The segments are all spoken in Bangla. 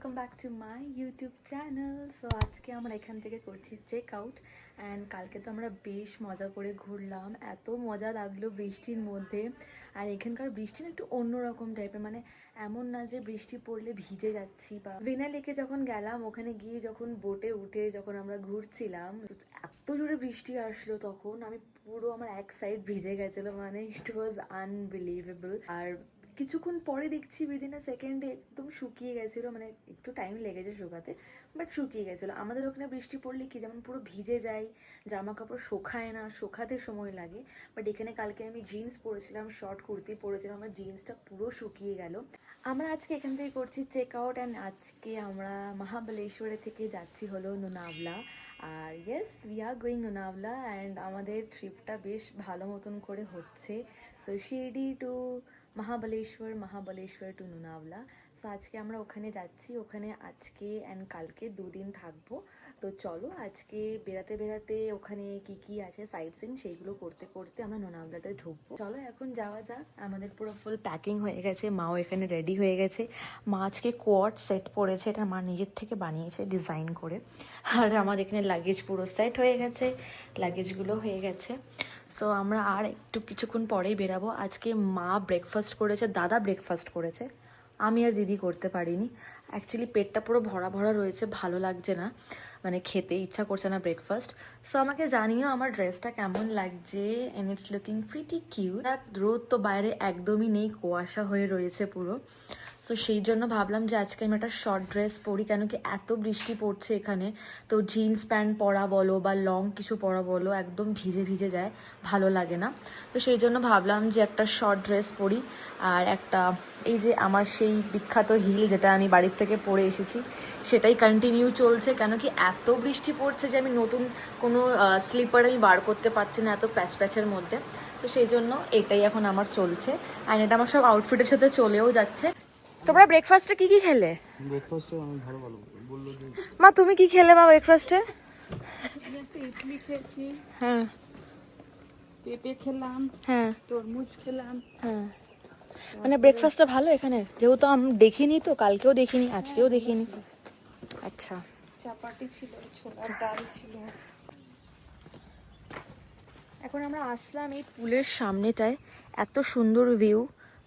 Welcome back to my YouTube channel. So আজকে আমরা এখান থেকে করছি চেক আউট অ্যান্ড কালকে তো আমরা বেশ মজা করে ঘুরলাম, এত মজা লাগলো বৃষ্টির মধ্যে। আর এখানকার বৃষ্টি না একটু অন্যরকম টাইপের, মানে এমন না যে বৃষ্টি পড়লে ভিজে যাচ্ছি। বা ভিনা লেকে যখন গেলাম ওখানে গিয়ে যখন বোটে উঠে যখন আমরা ঘুরছিলাম এত জোরে বৃষ্টি আসলো তখন আমি পুরো আমার এক সাইড ভিজে গেছিলো, মানে ইট ওয়াজ আনবিলিভেবল। আর কিছুক্ষণ পরে দেখছি উইদিন আ সেকেন্ডে একদম শুকিয়ে গেছিলো, মানে একটু টাইম লেগেছে শুকাতে, বাট শুকিয়ে গেছিলো। আমাদের ওখানে বৃষ্টি পড়লে কি যেমন পুরো ভিজে যায়, জামা কাপড় শোকায় না, শোকাতে সময় লাগে, বাট এখানে কালকে আমি জিন্স পরেছিলাম, শর্ট কুর্তি পরেছিলাম, আমার জিন্সটা পুরো শুকিয়ে গেল। আমরা আজকে এখান থেকে করছি চেক আউট অ্যান্ড আজকে আমরা মহাবলেশ্বরে থেকে যাচ্ছি হলো লোনাভলা। আর yes, we are going Lonavala and আমাদের ট্রিপটা বেশ ভালো মতন করে হচ্ছে। So Shirdi to Mahabaleshwar to Lonavala. So আজকে আমরা ওখানে যাচ্ছি, ওখানে আজকে অ্যান্ড কালকে দুদিন থাকবো। তো চলো আজকে বেড়াতে বেড়াতে ওখানে কি কি আছে সাইট সিন সেইগুলো করতে করতে আমরা লোনাভলাতে ঢুকবো। চলো এখন যাওয়া যাক। আমাদের পুরো ফুল প্যাকিং হয়ে গেছে, মাও এখানে রেডি হয়ে গেছে। মা আজকে কোয়াড সেট পরেছে, এটা মা নিজের থেকে বানিয়েছে ডিজাইন করে। আর আমার এখানে লাগেজ পুরো সেট হয়ে গেছে, লাগেজগুলো হয়ে গেছে। সো আমরা আর একটু কিছুক্ষণ পরেই বেরাবো। আজকে মা ব্রেকফাস্ট করেছে, দাদা ব্রেকফাস্ট করেছে, আমি আর দিদি করতে পারিনি। অ্যাকচুয়ালি পেটটা পুরো ভরা ভরা রয়েছে, ভালো লাগছে না, মানে খেতে ইচ্ছা করছে না ব্রেকফাস্ট। সো আমাকে জানিও আমার ড্রেসটা কেমন লাগছে, and it's looking pretty cute. রোদ তো বাইরে একদমই নেই, কুয়াশা হয়ে রয়েছে পুরো। সো সেই জন্য ভাবলাম যে আজকে আমি একটা শর্ট ড্রেস পরি, কেন কি এত বৃষ্টি পড়ছে এখানে, তো জিন্স প্যান্ট পরা বলো বা লং কিছু পরা বলো একদম ভিজে ভিজে যায়, ভালো লাগে না। তো সেই জন্য ভাবলাম যে একটা শর্ট ড্রেস পরি। আর একটা এই যে আমার সেই বিখ্যাত হিল যেটা আমি বাড়ির থেকে পরে এসেছি সেটাই কন্টিনিউ চলছে, কেন কি এত বৃষ্টি পড়ছে যে আমি নতুন কোনো স্লিপার আমি বার করতে পারছি না এত প্যাচ প্যাচের মধ্যে। তো সেই জন্য এটাই এখন আমার চলছে, আর এটা আমার সব আউটফিটের সাথে চলেও যাচ্ছে। তোমরা ব্রেকফাস্টে কি কি খেলে? ব্রেকফাস্টে আমি ভালো বললো যে মা তুমি কি খেলে মা ব্রেকফাস্টে? একটা ইডলি খেয়েছি, হ্যাঁ পেঁপে খেলাম, হ্যাঁ তরমুজ খেলাম। হ্যাঁ, মানে ব্রেকফাস্টটা ভালো এখানে, যেহেতু আমি দেখিনি, তো কালকেও দেখিনি আজকেও দেখিনি। আচ্ছা, চাপাটি ছিল, ছোলার ডাল ছিল। এখন আমরা আসলাম এই পুলের সামনেটায়, এত সুন্দর ভিউ,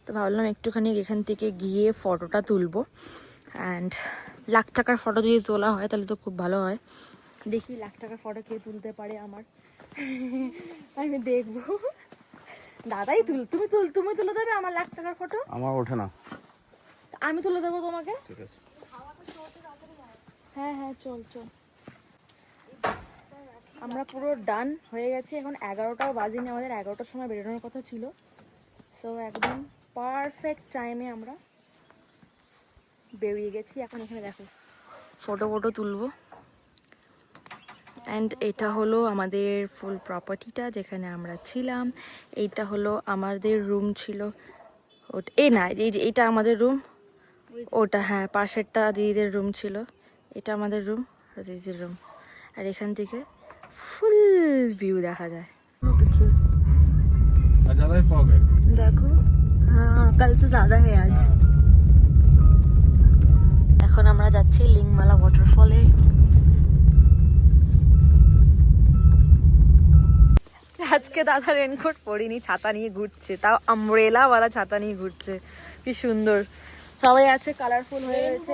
তো ভাবলাম একটুখানি এখান থেকে গিয়ে ফটোটা তুলবো। অ্যান্ড লাখ টাকার ফটো যদি তোলা হয় তাহলে তো খুব ভালো হয়। দেখি লাখ টাকার ফটো কে তুলতে পারে আমার, আমি দেখবো। দাদাই তুমি তুলে দেবে আমার লাখ টাকার ফটো? আমার ওঠে না। আমি তুলে দেবো তোমাকে। ঠিক আছে, হ্যাঁ হ্যাঁ, চল চল। আমরা পুরো ডান হয়ে গেছি, এখন 11টাও বাজেনি, আমাদের 11টার সময় বেরোনোর কথা ছিল। সো একদম পারফেক্ট টাইমে আমরা বেরিয়ে গেছি। এখন এখানে দেখো ফটো তুলবো। অ্যান্ড এটা হলো আমাদের ফুল প্রপার্টিটা যেখানে আমরা ছিলাম। এইটা হলো আমাদের রুম ছিল, ওটা না এই যে এইটা আমাদের রুম, ওটা হ্যাঁ পাশেরটা দিদিদের রুম ছিল, এটা আমাদের রুম আর দিদিদের রুম। আর এখান থেকে ফুল ভিউ দেখা যায়। দেখো হ্যাঁ, কাল সে ज़्यादा है आज। এখন আমরা যাচ্ছি লিংমালা ওয়াটারফলে। আজকে দাদা রেনকোট পরিনি, ছাতা নিয়ে ঘুরছে, তাও আমব্রেলা ওয়ালা ছাতা নিয়ে ঘুরছে, কি সুন্দর সবাই আছে, কালারফুল হয়ে গেছে।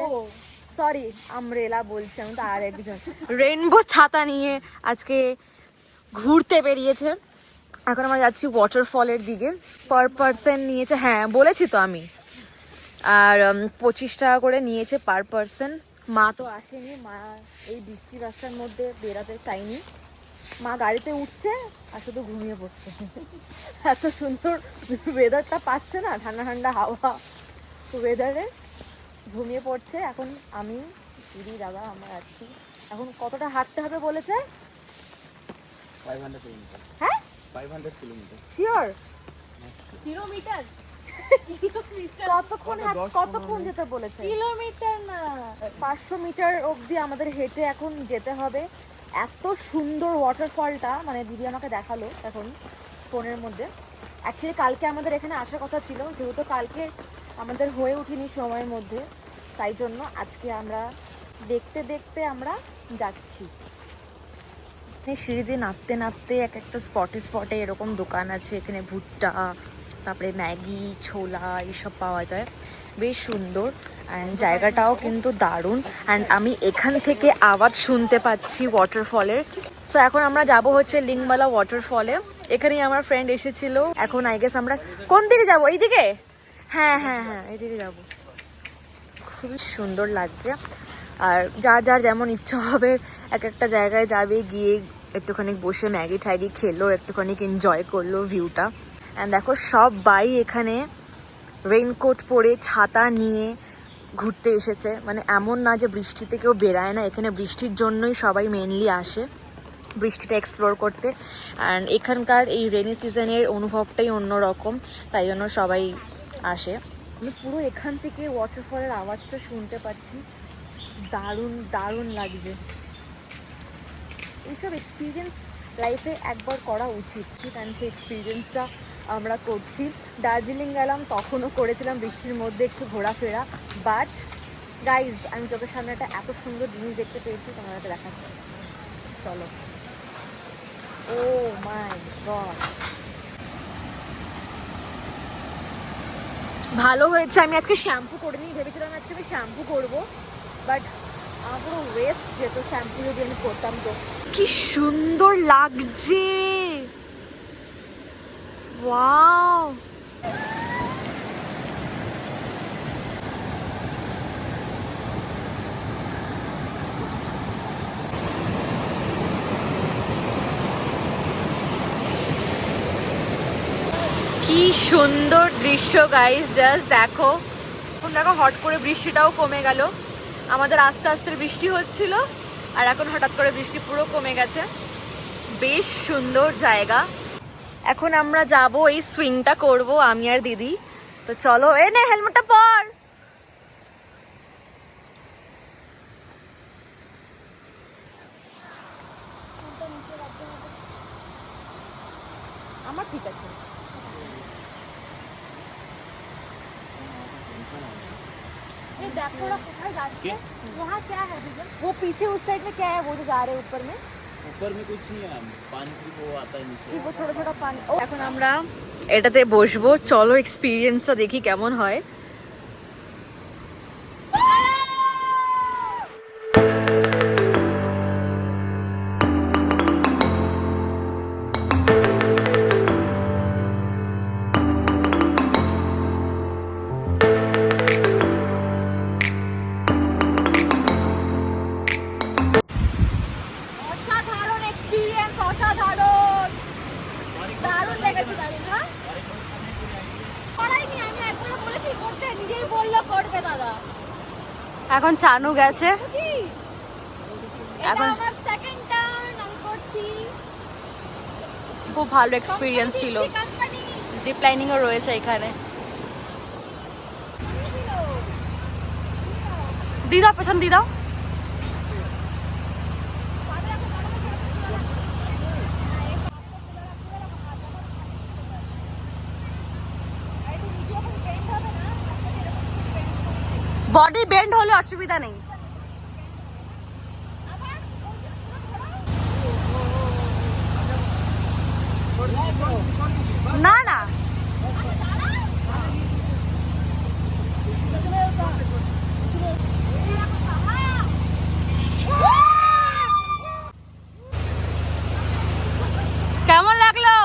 সরি আমব্রেলা বলছি আমি, তো আর একজন রেনবো ছাতা নিয়ে আজকে ঘুরতে বেরিয়েছে। এখন আমরা যাচ্ছি ওয়াটারফলের দিকে। পার পারসন নিয়েছে, হ্যাঁ বলেছি তো আমি, আর 25 টাকা করে নিয়েছে পার পারসন। মা তো আসেনি, মা এই বৃষ্টি রাস্তার মধ্যে বেরাতে চাইনি, মা গাড়িতে উঠছে আর শুধু ঘুমিয়ে পড়ছে। এত সুন্দর ওয়েদারটা পাচ্ছে না, ঠান্ডা ঠান্ডা হাওয়া, ওয়েদারে ঘুমিয়ে পড়ছে। এখন আমি দিদি দাদা আমরা আছি। এখন কতটা হাঁটতে হবে বলেছে? 500 কিলোমিটার। হ্যাঁ 500 কিলোমিটার শিওর? কিলোমিটার কতক্ষণ যেতে বলেছে? কিলোমিটার না, 500 মিটার অবধি আমাদের হেঁটে এখন যেতে হবে। এত সুন্দর ওয়াটারফলটা, মানে দিদি আমাকে দেখালো এখন ফোনের মধ্যে। অ্যাকচুয়ালি কালকে আমাদের এখানে আসার কথা ছিল, যেহেতু কালকে আমাদের হয়ে ওঠেনি সময়ের মধ্যে, তাই জন্য আজকে আমরা দেখতে দেখতে আমরা যাচ্ছি। সিঁড়ি দিয়ে নামতে নামতে এক একটা স্পটে এরকম দোকান আছে, এখানে ভুট্টা, তারপরে ম্যাগি, ছোলা এইসব পাওয়া যায়, বেশ সুন্দর। অ্যান্ড জায়গাটাও কিন্তু দারুণ। অ্যান্ড আমি এখান থেকে আওয়াজ শুনতে পাচ্ছি ওয়াটারফলের। সো এখন আমরা যাব হচ্ছে লিংবালা ওয়াটারফলে। এখানেই আমার ফ্রেন্ড এসেছিল। এখন আই গেস আমরা কোন দিকে যাব? এইদিকে? হ্যাঁ হ্যাঁ হ্যাঁ, এইদিকে যাব। খুবই সুন্দর লাগছে। আর যার যার যেমন ইচ্ছা হবে এক একটা জায়গায় যাবে, গিয়ে একটুখানি বসে ম্যাগি ট্যাগি খেলো, একটুখানি এনজয় করলো ভিউটা। অ্যান্ড দেখো সবাই এখানে রেইনকোট পরে ছাতা নিয়ে ঘুরতে এসেছে। মানে এমন না যে বৃষ্টিতে কেউ বেরায় না, এখানে বৃষ্টির জন্যই সবাই মেনলি আসে, বৃষ্টিটা এক্সপ্লোর করতে। অ্যান্ড এখানকার এই রেনি সিজনের অনুভবটাই অন্যরকম, তাই জন্য সবাই আসে। আমি পুরো এখান থেকে ওয়াটারফলের আওয়াজটা শুনতে পাচ্ছি, দারুণ দারুণ লাগছে। এইসব এক্সপিরিয়েন্স লাইফে একবার করা উচিত, অ্যান্ড সেই এক্সপিরিয়েন্সটা আমরা করছি। দার্জিলিং গেলাম, তখনও করেছিলাম বৃষ্টির মধ্যে একটু ঘোরাফেরা। বাট গাইজ, আমি চোখের সামনে একটা এত সুন্দর জিনিস দেখতে পেয়েছি, তোমাদেরকে দেখাচ্ছি, চলো। ও মাই গড, ভালো হয়েছে আমি আজকে শ্যাম্পু করে নিই। ভেবেছিলাম আজকে আমি শ্যাম্পু করবো, বাট আমার পুরো ওয়েস্ট যেত শ্যাম্পু যদি আমি করতাম। তো কি সুন্দর লাগছে, ওয়াও। কি সুন্দর দৃশ্য গাইস, জাস্ট দেখো। এখন দেখো হট করে বৃষ্টিটাও কমে গেল। আমাদের আস্তে আস্তে বৃষ্টি হচ্ছিল, আর এখন হঠাৎ করে বৃষ্টি পুরো কমে গেছে। বেশ সুন্দর জায়গা। এখন আমরা যাব এই সুইংটা করব আমি আর দিদি। তো চলো, এ নে হেলমেটটা পর। আমার ঠিক আছে। देखो कोথায় যাচ্ছে, वहाँ क्या है भैया? वो पीछे उस साइड में क्या है, वो जो जा रहे हैं ऊपर में? ऊपर में कुछ नहीं है, पानी सिर्फ वो आता है नीचे। वो ছোট ছোট পানি। এখন আমরা এটাতে বসবো, চলো এক্সপিরিয়েন্সটা দেখি কেমন হয়। অসাধারণ এক্সপিরিয়েন্স, অসাধারণ, দারুণ লেগেছে। দারুণ না? করাইনি, আমি একবার বলেছি করতে, নিজেই বললো করবে দাদা। এখন চানু গেছে, এখন আমার সেকেন্ড টার্ন, আমি করছি। খুব ভালো এক্সপিরিয়েন্স ছিল। জিপ লাইনিংও রয়েছে এখানে। দিদা পেছন দিদাও। বডি বেন্ড হলে অসুবিধা নেই। না না, কেমন লাগলো?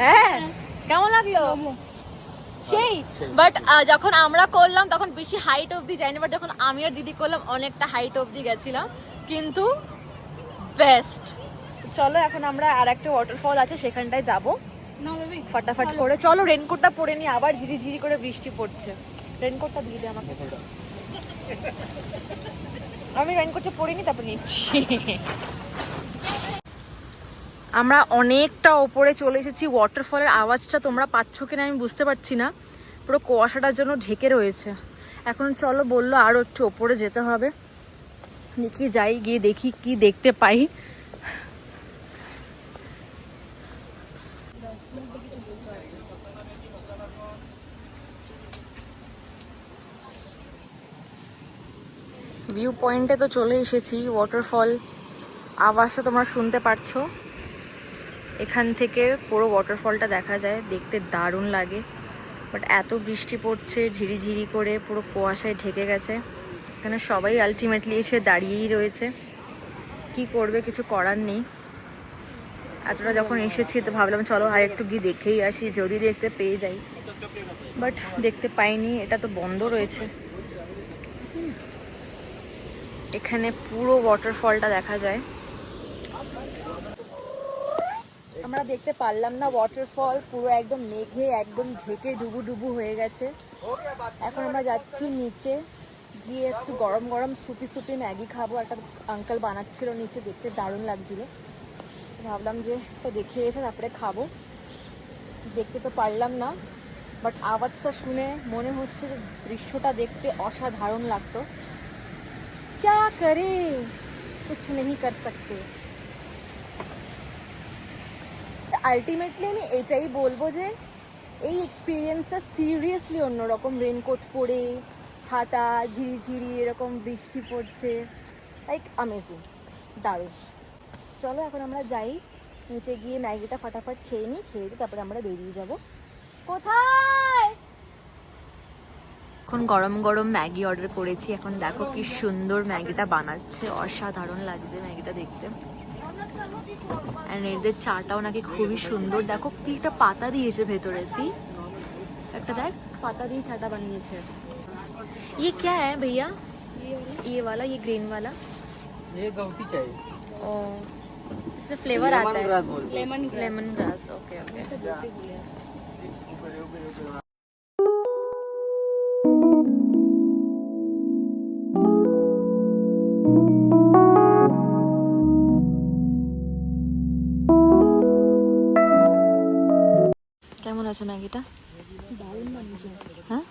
হ্যাঁ, কেমন লাগলো? সেই। বাট যখন আমরা করলাম তখন বেশি হাইট অবধি যায়নি, বাট যখন আমি আর দিদি করলাম অনেকটা হাইট অবধি গেছিলাম, কিন্তু বেস্ট। চলো এখন আমরা আর একটা ওয়াটারফল আছে সেখানটায় যাবো ফাটাফাট করে। চলো রেনকোটটা পরে নি, আবার ঝিরি ঝিরি করে বৃষ্টি পড়ছে। রেনকোটটা দিয়ে দে আমাকে। আমি রেনকোটটা পরে নি, তারপর নিচ্ছি। আমরা অনেকটা ওপরে চলে এসেছি। ওয়াটারফলের আওয়াজটা তোমরা পাচ্ছ কিনা আমি বুঝতে পারছি না, পুরো কুয়াশাটার জন্য ঢেকে রয়েছে। এখন চলো, বললো আরও একটু ওপরে যেতে হবে, দেখি যাই, গিয়ে দেখি কি দেখতে পাই। ভিউ পয়েন্টে তো চলে এসেছি, ওয়াটারফল আওয়াজটা তোমরা শুনতে পারছো। এখান থেকে পুরো ওয়াটারফলটা দেখা যায়, দেখতে দারুণ লাগে। বাট এত বৃষ্টি পড়ছে ঝিরিঝিরি করে, পুরো কুয়াশায় ঢেকে গেছে। এখানে সবাই আলটিমেটলি এসে দাঁড়িয়েই রয়েছে, কি করবে, কিছু করার নেই। এতটা যখন এসেছি তো ভাবলাম চলো আর একটু গিয়ে দেখেই আসি, যদি দেখতে পেয়ে যাই। বাট দেখতে পাইনি, এটা তো বন্ধ রয়েছে। এখানে পুরো ওয়াটারফলটা দেখা যায়। আমরা দেখতে পারলাম না ওয়াটারফল, পুরো একদম মেঘে একদম ঢেকে ডুবু ডুবু হয়ে গেছে। এখন আমরা যাচ্ছি নিচে গিয়ে একটু গরম গরম সুপি সুপি ম্যাগি খাবো। একটা আঙ্কেল বানাচ্ছিল নিচে, দেখতে দারুণ লাগছিল। ভাবলাম যে তো দেখে এসে তারপরে খাবো। দেখতে তো পারলাম না, বাট আওয়াজটা শুনে মনে হচ্ছে যে দৃশ্যটা দেখতে অসাধারণ লাগতো। क्या करे, कुछ नहीं कर सकते। আলটিমেটলি আমি এটাই বলবো যে এই এক্সপিরিয়েন্সটা সিরিয়াসলি অন্যরকম। রেনকোট পরে হাঁটা, ঝিরিঝিরি এরকম বৃষ্টি পড়ছে, লাইক অ্যামেজিং, দারুণ। চলো এখন আমরা যাই, নিচে গিয়ে ম্যাগিটা ফাটাফাট খেয়ে নিই, খেয়ে দিই তারপরে আমরা বেরিয়ে যাব। কোথায়? এখন গরম গরম ম্যাগি অর্ডার করেছি। এখন দেখো কি সুন্দর ম্যাগিটা বানাচ্ছে, অসাধারণ লাগছে ম্যাগিটা দেখতে। অ্যান্ড এদের চাটাও নাকি খুবই সুন্দর। দেখো কি একটা পাতা দিয়েছে ভেতরে, সি একটা দেখ, পাতা দিয়ে চাটা বানিয়েছে। ये क्या है भैया? ये वाला, ये ग्रीन वाला? ये गौती चाहिए। ओ, इसमें फ्लेवर आता है? Lemon grass. Okay okay. কেমন আছে ম্যাগিটা? দারুণ বানিয়েছে, হ্যাঁ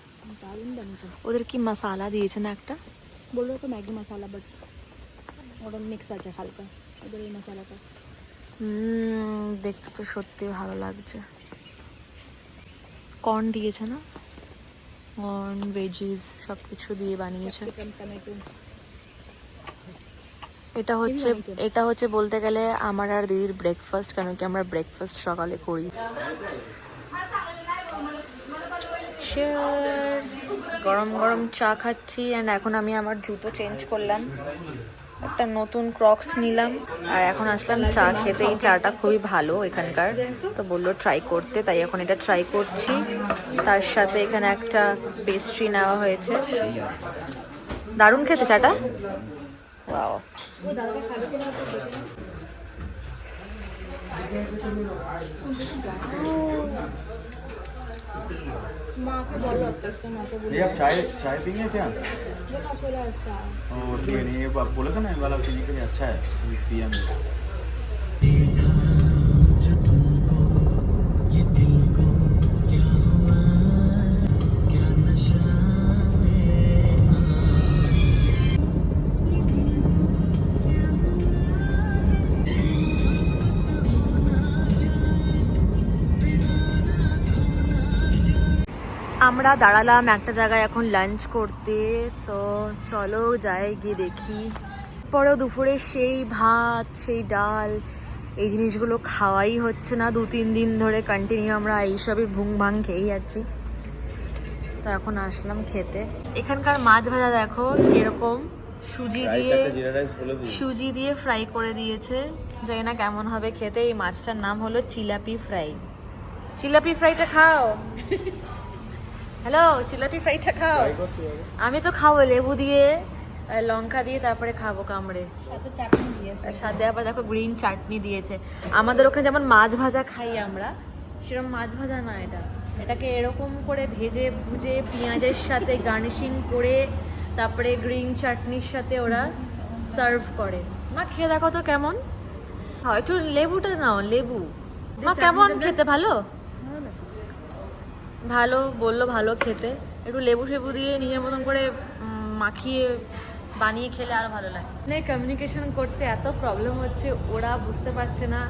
দারুণ বানিয়েছে। ওদের কি মশলা দিয়েছে না একটা? বললো তো ম্যাগি মশলা, বাট ওটা মিক্স আছে হালকা ওদের এই মশলাটা। দেখতে তো সত্যি ভালো লাগছে। কর্ন দিয়েছে না, কর্ন ভেজিস সব কিছু দিয়ে বানিয়েছে। এটা হচ্ছে বলতে গেলে আমার আর দিদির ব্রেকফাস্ট, কেন কি আমরা ব্রেকফাস্ট সকালে করি। Cheers! গরম গরম চা খাচ্ছি। অ্যান্ড এখন আমি আমার জুতো চেঞ্জ করলাম, একটা নতুন ক্রক্স নিলাম, আর এখন আসলাম চা খেতে। এই চাটা খুবই ভালো এখানকার, তো বললো ট্রাই করতে, তাই এখন এটা ট্রাই করছি। তার সাথে এখানে একটা পেস্ট্রি নেওয়া হয়েছে। দারুণ খেতে চাটা। ওয়াও। মাকে বলো একটা, মাকে বলো ये आप चाय चाय पिएंगे क्या? না চলে আসতে। और ये नहीं, ये आप बोले थे ना ये वाला पीने के लिए अच्छा है, पिया मैं। আমরা দাঁড়ালাম একটা জায়গায় এখন লাঞ্চ করতে। সো চলো যাই, গিয়ে দেখি। পরেও দুপুরে সেই ভাত, সেই ডাল, এই জিনিসগুলো খাওয়াই হচ্ছে না। 2-3 দিন ধরে কন্টিনিউ আমরা এইসবই ভুং ভাং খেয়েই যাচ্ছি। তো এখন আসলাম খেতে। এখানকার মাছ ভাজা দেখো এরকম সুজি দিয়ে ফ্রাই করে দিয়েছে, জানি না কেমন হবে খেতে। এই মাছটার নাম হলো চিলাপি ফ্রাই। চিলাপি ফ্রাইটা খাও। হ্যালো, চিলাপি ফ্রাইটা খাও। আমি তো খাবো লেবু দিয়ে, লঙ্কা দিয়ে, তারপরে খাবো কামড়ে। সাথে চাটনি দিয়েছে, সাথে আবার দেখো গ্রিন চাটনি দিয়েছে। আমাদের ওখানে যেমন মাছ ভাজা খাই আমরা, সেরকম মাছ ভাজা না এটা। এটাকে এরকম করে ভেজে ভুজে পেঁয়াজের সাথে গার্নিশিং করে তারপরে গ্রিন চাটনির সাথে ওরা সার্ভ করে। মা খেয়ে দেখো তো কেমন। হ্যাঁ, একটু লেবুটা নাও, লেবু। মা কেমন খেতে? ভালো ভালো বললো, ভালো খেতে। একটু লেবু ফেবু দিয়ে নিজের মতন করে মাখিয়ে বানিয়ে খেলে আরো ভালো লাগে। মানে কমিউনিকেশন করতে এত প্রবলেম হচ্ছে, ওরা বুঝতে পারছে না।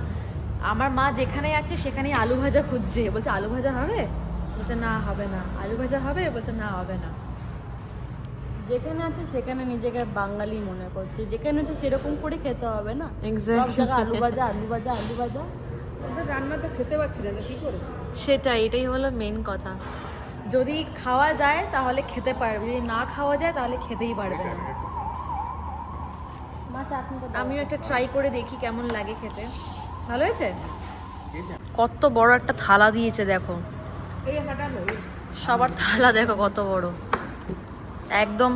আমার মা যেখানে যাচ্ছে সেখানেই আলু ভাজা খুঁজছে, বলছে আলু ভাজা হবে, বলছে না হবে না। আলু ভাজা হবে, বলছে না হবে না। যেখানে আছে সেখানে নিজেকে বাঙালি মনে করছে, যেখানে আছে সেরকম করে খেতে হবে না। Exactly. সব জায়গায় আলু ভাজা আলু ভাজা আলু ভাজা। ওদের রান্না তো খেতে পাচ্ছি না, তো কি করে? সেটাই, এটাই হলো মেন কথা। যদি খাওয়া যায় তাহলে খেতে পারবে, যদি না খাওয়া যায় তাহলে খেতেই পারবে না। মা চাটনিটা দাও। আমিও একটা ট্রাই করে দেখি কেমন লাগে খেতে। ভালো হয়েছে? কত বড় একটা থালা দিয়েছে দেখো, এই হাঁটালো সবার থালা দেখো কত বড়, একদম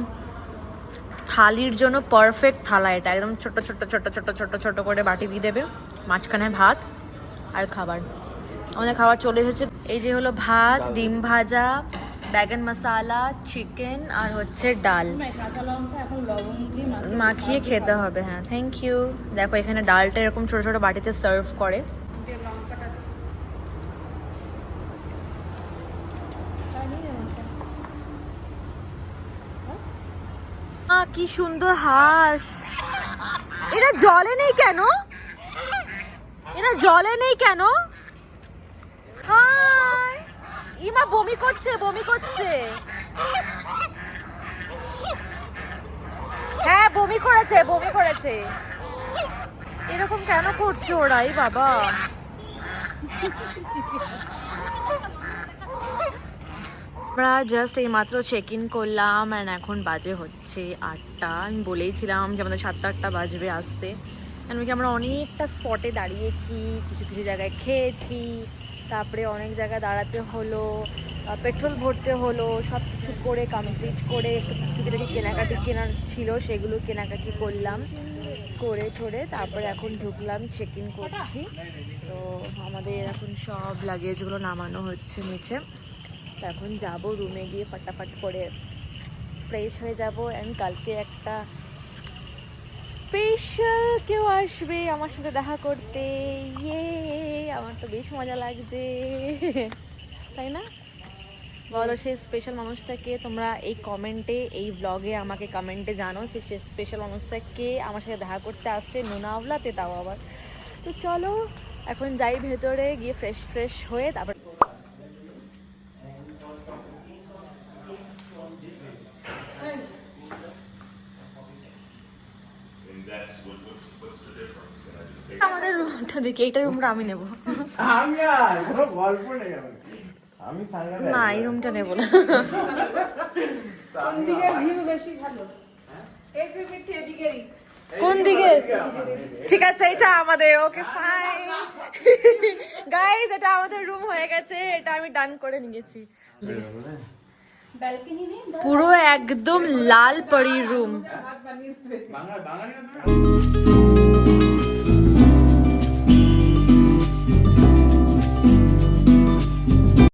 থালির জন্য পারফেক্ট থালা এটা। একদম ছোট ছোট ছোট ছোট ছোট ছোট করে বাটি দিয়ে দেবে, মাঝখানে ভাত আর খাবার। আমাদের খাবার চলে এসেছে। এই যে হলো ভাত, ডিম ভাজা, ব্যাগন মশালা, চিকেন আর হচ্ছে ডাল। কাঁচা লঙ্কা এখন লবণ দিয়ে মাখিয়ে খেতে হবে। হ্যাঁ, থ্যাংক ইউ। দেখো এখানে ডালটা এরকম ছোট ছোট বাটিতে সার্ভ করে। কি সুন্দর হাঁস। এটা জলে নেই কেন? এটা জলে নেই কেন? হাই, ইমা বমি করছে, বমি করছে। হ্যাঁ, বমি করেছে, বমি করেছে। এরকম কেন করছে ওরা? এই বাবা, আমরা জাস্ট এই মাত্র চেক ইন করলাম অ্যান্ড এখন বাজে হচ্ছে 8টা। আমি বলেইছিলাম যে আমাদের 7-8টা বাজবে আসতে। কেন কি আমরা অনেকটা স্পটে দাঁড়িয়েছি, কিছু কিছু জায়গায় খেয়েছি, তারপরে অনেক জায়গায় দাঁড়াতে হলো, পেট্রোল ভরতে হলো, সব কিছু করে কমপ্লিট করে একটু টুকিটাকি কেনাকাটি কেনার ছিল, সেগুলো কেনাকাটি করলাম, করে ঠোরে তারপরে এখন ঢুকলাম, চেক ইন করছি। তো আমাদের এখন সব লাগেজগুলো নামানো হচ্ছে নিচে। তো এখন যাবো রুমে, গিয়ে ফাটাফাট করে ফ্রেশ হয়ে যাব। অ্যান্ড কালকে একটা স্পেশাল কেউ আসবে আমার সাথে দেখা করতে। ইয়ে, আমার তো বেশ মজা লাগছে, তাই না? বলো সেই স্পেশাল মানুষটাকে। তোমরা এই কমেন্টে, এই ব্লগে আমাকে কমেন্টে জানো সে স্পেশাল মানুষটা কে আমার সাথে দেখা করতে আসছে লোনাওয়ালাতে, তাও আবার। তো চলো এখন যাই ভেতরে, গিয়ে ফ্রেশ হয়ে তারপর আমাদের রুমটা দেখি। এইটা রুমটা আমি নেবো সাঙ্গার কোনো গল্প নেই আমার। আমি সাঙ্গার না, এই রুমটা নেবো না। কোন দিকে ভিউ বেশি ভালো? এক্সিবিট এদিকেই। কোন দিকে? ঠিক আছে, এটা আমাদের। ওকে ফাইন গাইস, এটা আমাদের রুম হয়ে গেছে। এটা আমি ডান করে নিয়েছি। ব্যালকনি নেই। পুরো একদম লাল পরি রুম। বাঙালি